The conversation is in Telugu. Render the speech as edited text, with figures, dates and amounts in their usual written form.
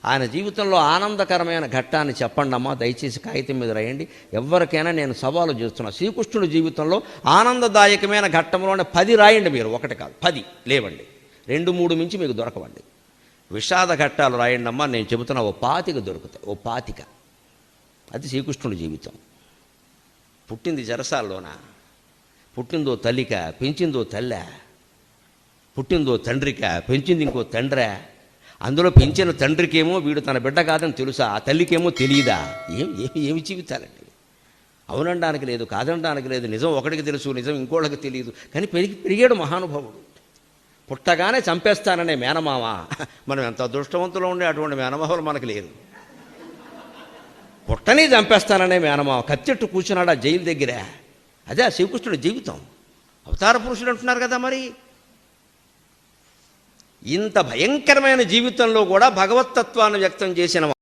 ఆయన జీవితంలో ఆనందకరమైన ఘట్టాన్ని చెప్పండి అమ్మా, దయచేసి కాగితం మీద రాయండి. ఎవరికైనా నేను సవాలు చేస్తున్నా, శ్రీకృష్ణుడి జీవితంలో ఆనందదాయకమైన ఘట్టంలోనే 10 రాయండి. మీరు 1 కాదు 10 లేవండి, 2, 3 మించి మీకు దొరకవండి. విషాద ఘట్టాలు రాయండి అమ్మా, నేను చెబుతున్నా 25 దొరుకుతాయి. 25. అది శ్రీకృష్ణుడి జీవితం. పుట్టింది చెరసాల్లోన, పుట్టిందో తల్లిక, పెంచిందో తల్లె, పుట్టిందో తండ్రిక, పెంచింది ఇంకో తండ్రే. అందులో పెంచిన తండ్రికేమో వీడు తన బిడ్డ కాదని తెలుసా, ఆ తల్లికేమో తెలియదా? ఏమి జీవితాలండి. అవునడానికి లేదు, కాదనడానికి లేదు. నిజం ఒకడికి తెలుసు, నిజం ఇంకోళ్ళకి తెలియదు. కానీ పెరిగాడు మహానుభావుడు. పుట్టగానే చంపేస్తాననే మేనమామ. మనం ఎంత అదృష్టవంతులో ఉండే అటువంటి మేనమామలు మనకు లేదు. పుట్టని చంపేస్తాననే మేనమామ కత్తెట్టు కూర్చున్నాడు ఆ జైలు దగ్గర. అదే ఆ శ్రీకృష్ణుడి జీవితం. అవతార పురుషుడు అంటున్నారు కదా. మరి ఇంత భయంకరమైన జీవితంలో కూడా భగవతత్వాన్ని వ్యక్తం చేసిన